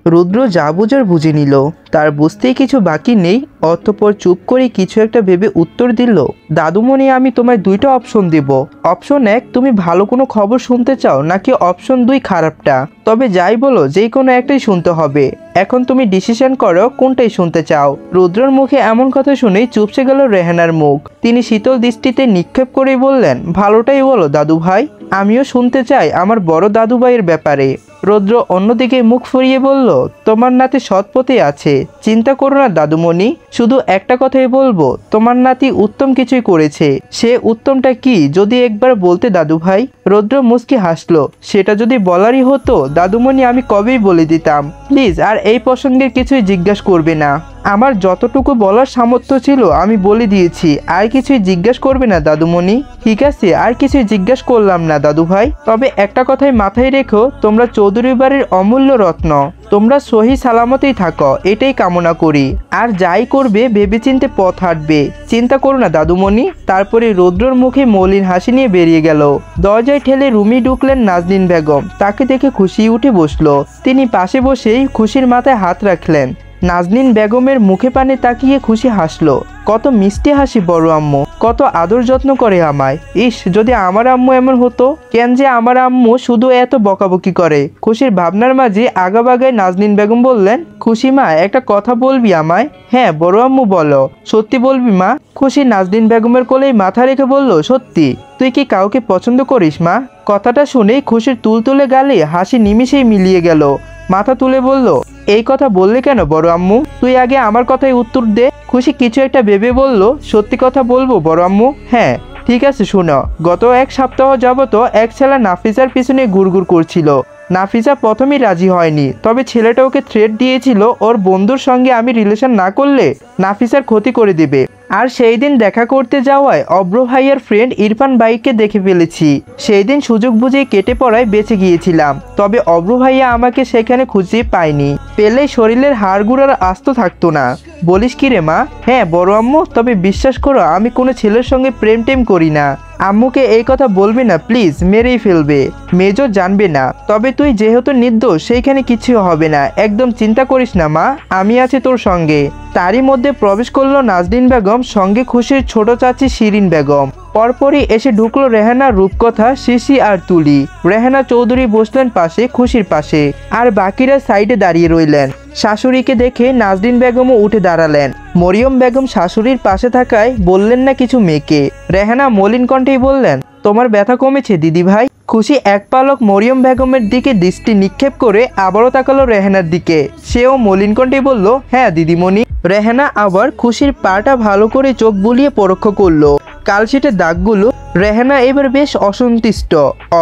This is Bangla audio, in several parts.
রুদ্র যা বুঝার বুঝে নিল, তার বুঝতেই কিছু বাকি নেই। অতঃপর চুপ করে কিছু একটা ভেবে উত্তর দিল, দাদুমণি আমি তোমায় দুইটা অপশন দেব। অপশন 1 তুমি ভালো কোনো খবর শুনতে চাও, নাকি অপশন 2 খারাপটা। তবে যাই বলো যে কোনো একটাই শুনতে হবে। এখন তুমি ডিসিশন করো কোনটাই শুনতে চাও। রুদ্রর মুখে এমন কথা শুনেই চুপসে গেল রেহানার মুখ। তিনি শীতল দৃষ্টিতে নিক্ষেপ করেই বললেন, ভালোটাই বলো দাদু ভাই, আমিও শুনতে চাই আমার বড় দাদু ভাইয়ের ব্যাপারে। রুদ্র অন্যদিকে মুখ ফিরিয়ে বলল, তোমার নাতি সৎ পথে আছে, চিন্তা করো না দাদুমণি। শুধু একটা কথাই বলবো, তোমার নাতি উত্তম কিছুই করেছে। সে উত্তমটা কি যদি একবার বলতে দাদু ভাই। রুদ্র মুচকি হাসলো, সেটা যদি বলারই হতো দাদুমণি আমি কবেই বলে দিতাম। প্লিজ আর এই প্রসঙ্গের কিছুই জিজ্ঞাসা করবে না। আমার যতটুকু বলার সামর্থ্য ছিল আমি বলে দিয়েছি, আর কিছুই জিজ্ঞাসা করবে না দাদুমণি। ঠিক আছে, আর কিছুই জিজ্ঞাসা করলাম না দাদু ভাই। তবে একটা কথাই মাথায় রেখো, তোমরা চৌধুরী বাড়ির অমূল্য রত্ন। তোমরা সহি সালামতেই থাকো, এটাই কামনা করি। আর যাই করবে ভেবেচিন্তে পথ হাঁটবে, চিন্তা করো না দাদুমণি। তারপরে রুদ্রর মুখে মলিন হাসি নিয়ে বেরিয়ে গেল। দরজায় ঠেলে রুমে ঢুকলেন নাজনীন বেগম। তাকে দেখে খুশি উঠে বসলো। তিনি পাশে বসেই খুশির মাথায় হাত রাখলেন। নাজনীন বেগমের মুখে পানে তাকিয়ে খুশি হাসলো। কত মিষ্টি হাসি বড় আম্মু, কত আদর যত্ন করে আমায়। ইস যদি আমার আম্মু এমন হতো। কেন যে আমার আম্মু শুধু এত বকাবকি করে। খুশির ভাবনার মাঝে আগাবাগায় নাজনীন বেগম বললেন, খুশি মা একটা কথা বলবি আমায়? হ্যাঁ বড় আম্মু বলো। সত্যি বলবি মা? খুশি নাজনীন বেগমের কোলেই মাথা রেখে বলল, সত্যি। তুই কি কাউকে পছন্দ করিস মা? কথাটা শুনেই খুশির তুলতুলে গালে হাসি নিমিষেই মিলিয়ে গেল। মাথা তুলে বলল, এই কথা বললে কেন বড় আম্মু? তুই আগে আমার কথায় উত্তর দে। খুশি কিছু একটা ভেবে বলল, সত্যি কথা বলবো বড় আম্মু? হ্যাঁ ঠিক আছে শোনো। গত এক সপ্তাহ যাবত এক ছেলে নাফিসার পিছনে ঘুরঘুর করছিল। নাফিসা প্রথমেই রাজি হয়নি, তবে ছেলেটা ওকে থ্রেট দিয়েছিল ওর বন্ধুর সঙ্গে আমি রিলেশন না করলে নাফিসার ক্ষতি করে দেবে। আর সেই দিন দেখা করতে যাওয়ায় অব্র ভাইয়ের ফ্রেন্ড ইরফান ভাইকে দেখে ফেলেছি। সেই দিন সুযোগ বুঝে কেটে পড়ায় বেঁচে গিয়েছিলাম, তবে অব্র ভাইয়া আমাকে সেখানে খুঁজে পায়নি। পেলে শরীরের হাড়গুড়ার আস্ত থাকতো না। বলিস কি রে মা? হ্যাঁ বড় আম্মু, তবে বিশ্বাস করো আমি কোনো ছেলের সঙ্গে প্রেম টেম করি না। আম্মুকে এই কথা বলবি না প্লিজ, মেরেই ফেলবে। মেজো জানবে না। তবে তুই যেহেতু নির্দোষ সেইখানে কিছু হবে না, একদম চিন্তা করিস না মা, আমি আছি তোর সঙ্গে। তারই মধ্যে প্রবেশ করলো নাজনীন বেগম, সঙ্গে খুশির ছোট চাচি শিরিন বেগম। পরপরই এসে ঢুকলো রেহানা, রূপকথা, শিশি আর তুলি। রেহানা চৌধুরী বসলেন পাশে, খুশির পাশে, আর বাকিরা সাইডে দাঁড়িয়ে রইলেন। শাশুড়িকে দেখে নাজনীন বেগমও উঠে দাঁড়ালেন। মরিয়ম বেগম শাশুড়ির পাশে থাকায় বললেন না কিছু মেয়েকে। রেহানা মলিন কণ্ঠেই বললেন, তোমার ব্যথা কমেছে দিদি ভাই? খুশি এক পালক মরিয়ম বেগমের দিকে দৃষ্টি নিক্ষেপ করে আবারও তাকালো রেহানার দিকে। সেও মলিন কণ্ঠে বলল, হ্যাঁ দিদিমণি। রেহানা আবার খুশির পাটা ভালো করে চোখ বুলিয়ে পরোক্ষ করলো কালশিটের দাগগুলো। রেহানা এবার বেশ অসন্তুষ্ট।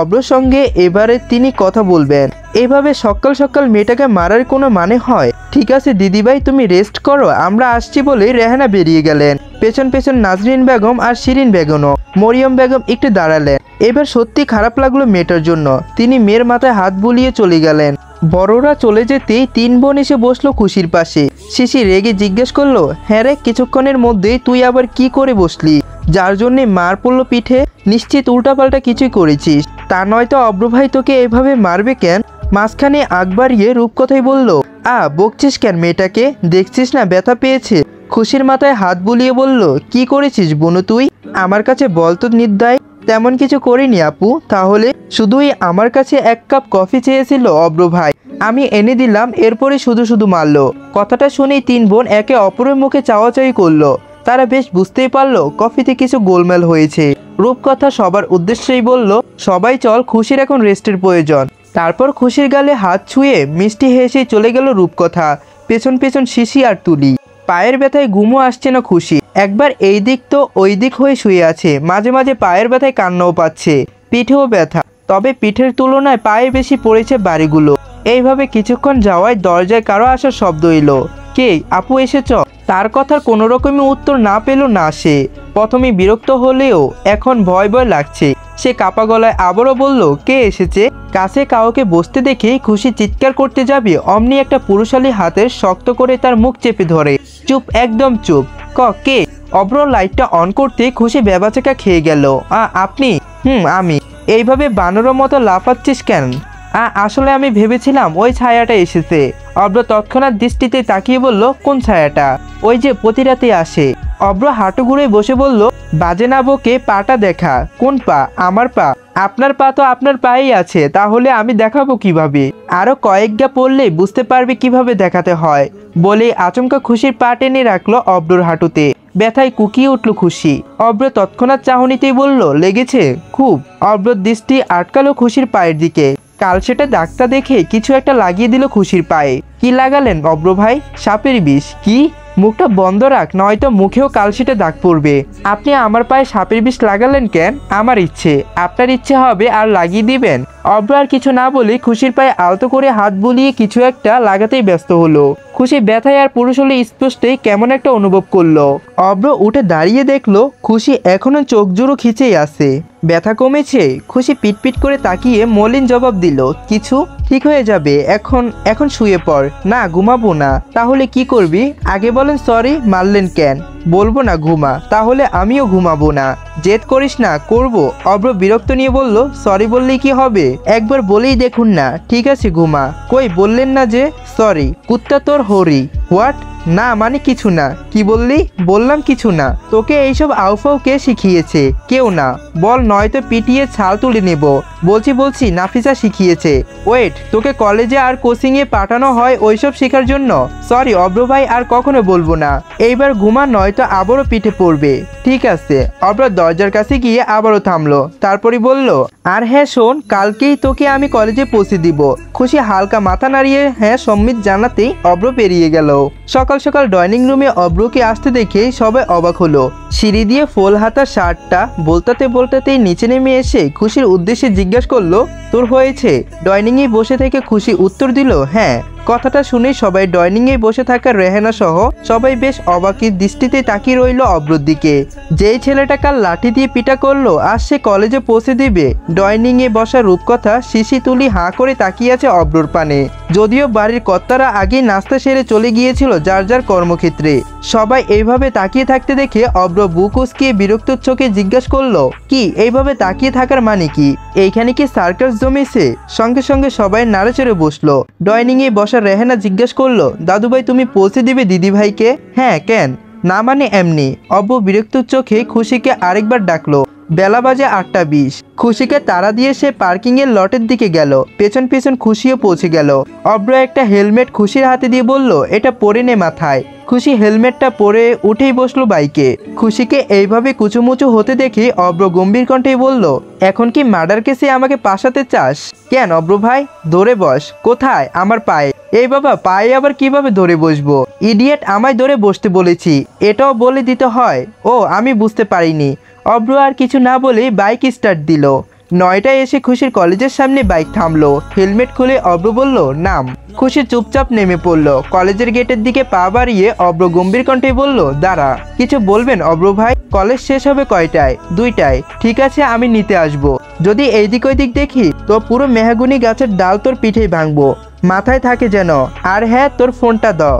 অব্রর সঙ্গে এবারে তিনি কথা বলবেন। এভাবে সকাল সকাল মেয়েটাকে মারার কোনো মানে হয়? ঠিক আছে দিদিভাই তুমি রেস্ট করো, আমরা আসছি বলে রেহানা বেরিয়ে গেলেন। পেছন পেছন নাজনীন বেগম আর শিরিন বেগমও। মরিয়ম বেগম একটু দাঁড়ালেন। এবার সত্যি খারাপ লাগলো মেয়েটার জন্য। তিনি মেয়ের মাথায় হাত বুলিয়ে চলে গেলেন। বড়রা চলে যেতেই তিন বোন এসে বসলো খুশির পাশে। শিশি রেগে জিজ্ঞেস করলো, হ্যাঁ রে কিছুক্ষণের মধ্যেই তুই আবার কি করে বসলি? যার জন্যে মার পড়লো পিঠে, নিশ্চিত উল্টাপাল্টা কিছুই করেছিস। তা নয়তো অব্র ভাই তোকে এভাবে মারবে কেন? মাঝখানে আগ বাড়িয়ে রূপকথাই বলল, বকছিস কেন মেয়েটাকে? দেখছিস না ব্যথা পেয়েছে? খুশির মাথায় হাত বুলিয়ে বলল, কি করেছিস বনু তুই? আমার কাছে বল তো নির্দয়। তেমন কিছু করিনি আপু। তাহলে? শুধুই আমার কাছে এক কাপ কফি চেয়েছিল অব্র ভাই, আমি এনে দিলাম, এরপরে শুধু শুধু মারলো। কথাটা শুনেই তিন বোন একে অপরের মুখে চাওয়াচাই করলো। তারা বেশ বুঝতেই পারলো কফিতে কিছু গোলমেল হয়েছে। রূপকথা সবার উদ্দেশ্যেই বলল, সবাই চল, খুশির এখন রেস্টের প্রয়োজন। তারপর খুশির গালে হাত ছুঁয়ে মিষ্টি হেসে চলে গেল রূপকথা। পেছন পেছন শিশি আর তুলি। পায়ের ব্যথায় ঘুমও আসছে না খুশি। একবার এই দিক তো ওই দিক হয়ে শুয়ে আছে। মাঝে মাঝে পায়ের ব্যথায় কান্নাও পাচ্ছে, পিঠেও ব্যথা। তবে পিঠের তুলনায় পায়ে বেশি পড়েছে বাড়িগুলো। এইভাবে কিছুক্ষণ যাওয়ায় দরজায় কারো আসার শব্দ এলো। কে? আপু এসেছ? তার কথার কোনো রকমই উত্তর না পেল না সে। প্রথমে বিরক্ত হলেও এখন ভয় ভয় লাগছে। সে কাপা গলায় আবারও বলল, কে এসেছে? কাছে কাউকে বসতে দেখে খুশি চিৎকার করতে যাবে, অমনি একটা পুরুষালী হাতের শক্ত করে তার মুখ চেপে ধরে। চুপ, একদম চুপ। কে? অব্র লাইটটা অন করতে খুশি বেবাচেকা খেয়ে গেল। আপনি? আমি। এইভাবে বানরের মতো লাফাচ্ছিস কেন? আসলে আমি ভেবেছিলাম ওই ছায়াটা এসেছে। অব্র তৎক্ষণাৎ দৃষ্টিতে তাকিয়ে বলল, কোন ছায়াটা? ওই যে প্রতি রাতে আসে। অব্র হাঁটু ঘুরে বসে বলল, বাজে না বকে পাটা দেখা। কোন পা? আমার পা? আপনার পা তো আপনার পায়েই আছে, তাহলে আমি দেখাবো কিভাবে? আরো কয়েক গা পড়লে বুঝতে পারবে কিভাবে দেখাতে হয়। বলে আচমকা খুশির পা টেনে রাখলো অব্রর হাঁটুতে। ব্যথায় কুকিয়ে উঠল খুশি। অব্র তৎক্ষণাৎ চাহনিতেই বলল, লেগেছে খুব? অব্রর দৃষ্টি আটকালো খুশির পায়ের দিকে। কাল সেটা ডাক্তার দেখে কিছু একটা লাগিয়ে দিল খুশির পায়ে। কি লাগালেন অব্র ভাই? সাপের বিষ। কি? মুখটা বন্ধ রাখ, নয়তো মুখেও কালশিটে দাগ পড়বে। আপনি আমার পায়ে সাপের বিষ লাগালেন কেন? আমার ইচ্ছে। আপনার ইচ্ছে হবে আর লাগিয়ে দিবেন? অব্র আর কিছু না বলে খুশির পায়ে আলতো করে হাত বুলিয়ে কিছু একটা লাগাতেই ব্যস্ত হলো। খুশি ব্যথায় আর পুরুষ হলে স্পষ্টই কেমন একটা অনুভব করলো। অব্র উঠে দাঁড়িয়ে দেখলো খুশি এখনো চোখ জোড়ো খিচেই আছে। ব্যথা কমেছে? খুশি পিটপিট করে তাকিয়ে মলিন জবাব দিল, কিছু ঠিক হয়ে যাবে। এখন শুয়ে পড়। না, ঘুমাবো না। তাহলে কি করবি? আগে বলেন সরি মারলেন কেন? বলবো না ঘুমা, তাহলে আমিও ঘুমাবো না। জেদ করিস না, করব। অব্র বিরক্ত নিয়ে বলল, সরি বললেই কি হবে? একবার বলেই দেখুন না। ঠিক আছে ঘুমা। কই বললেন না যে? সরি। কুত্তা তোর হরি। হোয়াট? না মানে কিছু না। কি বললি? বললাম কিছু না। তোকে এইসব আউফাউ কে শিখিয়েছে? কেউ না। বল, নয়তো পিটিয়ে ছাল তুলে নেব। বলছি নাফিসা শিখিয়েছে। ওয়েট, তোকে কলেজে আর কোচিং এ পাঠানো হয় ওইসব শেখার জন্য? সরি অব্র ভাই, আর কখনো বলবো না। এইবার ঘুমা, নয়তো আবারও পিঠে পড়বে। ঠিক আছে। অব্র দরজার কাছে গিয়ে আবারও থামলো, তারপরই বলল, আর হ্যাঁ শোন, কালকেই তোকে আমি কলেজে পৌঁছে দিব। খুশি হালকা মাথা নাড়িয়ে হ্যাঁ সম্মিত জানাতেই অব্র পেরিয়ে গেল। সকাল সকাল ডাইনিং রুমে অব্রকে আসতে দেখে সবাই অবাক হলো। সিঁড়ি দিয়ে ফোল হাতা শার্টটা বলতাতেই নিচে নেমে এসে খুশির উদ্দেশ্যে জিজ্ঞাসা করলো, তোর হয়েছে? ডাইনিংয়ে বসে থেকে খুশি উত্তর দিল, হ্যাঁ। কথাটা শুনে সবাই ডাইনিংয়ে বসে থাকা রেহেনা সহ সবাই বেশ অবাকের দৃষ্টিতে তাকিয়ে রইল অব্রর দিকে। যেই ছেলেটা কাল লাঠি দিয়ে পিটা করলো আজ সে কলেজে পৌঁছে দিবে। ডাইনিংয়ে বসা রূপকথা শিশি তুলি হাঁ করে তাকিয়ে আছে অব্রর পানে। যদিও বাড়ির কর্তারা আগেই নাস্তা সেরে চলে গিয়েছিল যার যার কর্মক্ষেত্রে। সবাই এইভাবে তাকিয়ে থাকতে দেখে অব্র বুক উসকিয়ে বিরক্ত চোখে জিজ্ঞাসা করলো, কি এইভাবে তাকিয়ে থাকার মানে কি? এইখানে কি সার্কাস জমেছে? সঙ্গে সঙ্গে সবাই নাড়াচড়ে বসলো। ডাইনিংয়ে বসা রেহেনা জিজ্ঞেস করলো, দাদুভাই তুমি পৌঁছে দিবে দিদিভাইকে? হ্যাঁ, কেন? না মানে এমনি। অব্র বিরক্ত চোখে খুশিকে আরেকবার ডাকলো। বেলা বাজে 8:20। খুশিকে তাড়া দিয়ে সে পার্কিং এর লটের দিকে গেল। পেছন পেছন খুশিও পৌঁছে গেল। অব্র একটা হেলমেট খুশির হাতে দিয়ে বলল, এটা পরে নে মাথায়। খুশি হেলমেটটা পরে উঠেই বসলো বাইকে। খুশিকে এইভাবে কুচুমুচু হতে দেখে অব্র গম্ভীর কণ্ঠে বলল, এখন কি মার্ডার কেসে আমাকে পাশাতে চাস? কেন অব্র ভাই? ধরে বস। কোথায়? আমার পায়ে। এই বাবা, পায়ে আবার কিভাবে ধরে বসবো? ইডিয়েট, আমায় ধরে বসতে বলেছি, এটাও বলে দিতে হয়? ও, আমি বুঝতে পারিনি। অব্র আর কিছু না বলে বাইক স্টার্ট দিল। 9টায় এসে খুশির কলেজের সামনে বাইক থামলো। হেলমেট খুলে অব্র বলল, নাম। খুশি চুপচাপ নেমে পড়লো। কলেজের গেটের দিকে পা বাড়িয়ে অব্র গম্ভীর কণ্ঠে বলল, দাঁড়া। কিছু বলবেন অব্র ভাই? কলেজ শেষ হবে কয়টায়? 2টায়। ঠিক আছে, আমি নিতে আসবো। যদি এইদিক ওইদিক দেখি তো পুরো মেহগুনি গাছের ডাল তোর পিঠেই ভাঙবো। মাথায় থাকে যেন। আর হ্যাঁ, তোর ফোনটা দাও।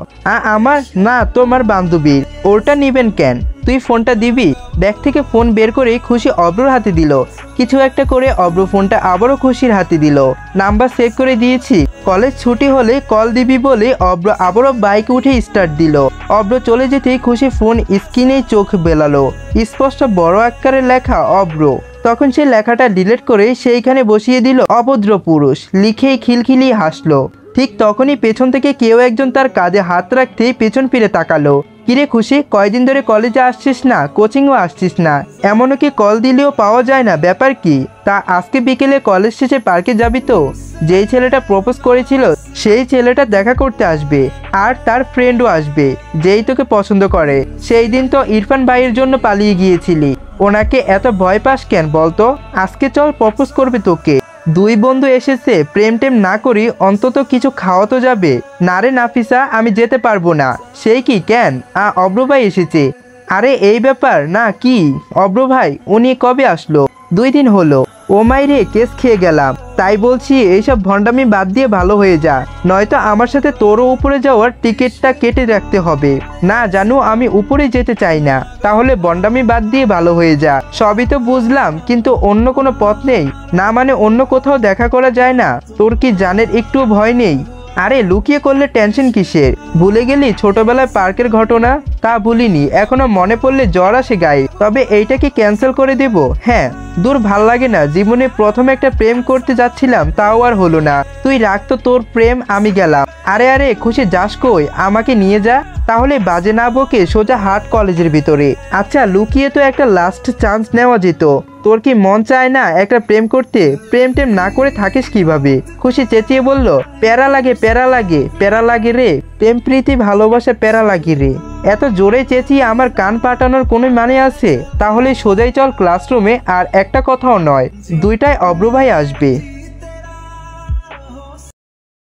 আমার না, তোমার বান্ধবীর। ওরটা নিবেন কেন? তুই ফোনটা দিবি? ব্যাগ থেকে ফোন বের করে খুশি অব্রর হাতে দিল। কিছু একটা করে অব্র ফোনটা আবারও খুশির হাতে দিল। নাম্বার সেভ করে দিয়েছি, কলেজ ছুটি হলে কল দিবি বলে অব্র আবারও বাইকে উঠে স্টার্ট দিল। অব্র চলে যেতেই খুশি ফোন স্ক্রিনেই চোখ বেলালো। স্পষ্ট বড় আকারে লেখা অব্র। তখন সে লেখাটা ডিলিট করে সেইখানে বসিয়ে দিল অভদ্র পুরুষ লিখেই খিলখিলি হাসলো। ঠিক তখনই পেছন থেকে কেউ একজন তার কাঁধে হাত রাখতেই পেছন ফিরে তাকালো। কিরে খুশি, কয়দিন ধরে কলেজে আসছিস না, কোচিংও আসছিস না, এমনও কি কল দিলেও পাওয়া যায় না, ব্যাপার কি? তা আজকে বিকেলে কলেজ শেষে পার্কে যাবি তো? যেই ছেলেটা প্রপোজ করেছিল সেই ছেলেটা দেখা করতে আসবে, আর তার ফ্রেন্ডও আসবে যেই তোকে পছন্দ করে। সেই দিন তো ইরফান ভাইয়ের জন্য পালিয়ে গিয়েছিলি, ওনাকে এত ভয় পাস কেন বলতো? আজকে চল, প্রপোজ করবে তোকে। দুই বন্ধু এসেছে, প্রেম টেম না করি অন্তত কিছু খাওয়া তো যাবে। না রে নাফিসা, আমি যেতে পারবো না। সেই কি, কেন? অব্র ভাই এসেছে। আরে এই ব্যাপার না কি? অব্র ভাই, উনি কবে আসলো? 2 দিন হলো। ও মাইরে, কেস খেয়ে গেলাম। তাই বলছি এইসব ভণ্ডামি বাদ দিয়ে ভালো হয়ে যা, নয়তো আমার সাথে তোরও উপরে যাওয়ার টিকিটটা কেটে রাখতে হবে। না জানু, আমি উপরে যেতে চাই না। তাহলে ভণ্ডামি বাদ দিয়ে ভালো হয়ে যা। সবই তো বুঝলাম, কিন্তু অন্য কোনো পথ নেই? না মানে অন্য কোথাও দেখা করা যায় না? তোর কি জানের একটু ভয় নেই? আরে লুকিয়ে করলে টেনশন কিসের? ভুলে গেলি ছোটবেলায় পার্কের ঘটনা? তা ভুলিনি, এখনো মনে পড়লে জ্বর আসে গায়ে। তবে এইটা কি ক্যান্সেল করে দেব? হ্যাঁ। দূর, ভাল লাগে না। জীবনে প্রথম একটা প্রেম করতে যাচ্ছিলাম, তাও আর হলো না। তুই রাখতো তোর প্রেম, আমি গেলাম। আরে আরে খুশি, যাস কই? আমাকে নিয়ে যা। তাহলে বাজে না বকে সোজা হাট কলেজের ভিতরে। আচ্ছা, লুকিয়ে তো একটা লাস্ট চান্স নেওয়া যেত। তোর কি মন চায় না একটা প্রেম করতে? প্রেম টেম না করে থাকিস কিভাবে? খুশি চেঁচিয়ে বলল, প্যারা লাগে, প্যারা লাগে, প্যারা লাগে রে। প্রেম প্রীতি ভালোবাসা প্যারা লাগে রে। এত জোরে চেঁচিয়ে আমার কান পাটানোর কোনো মানে আছে? তাহলে সোজাই চল ক্লাসরুমে, আর একটা কথাও নয়, দুইটায় অব্র ভাই আসবে।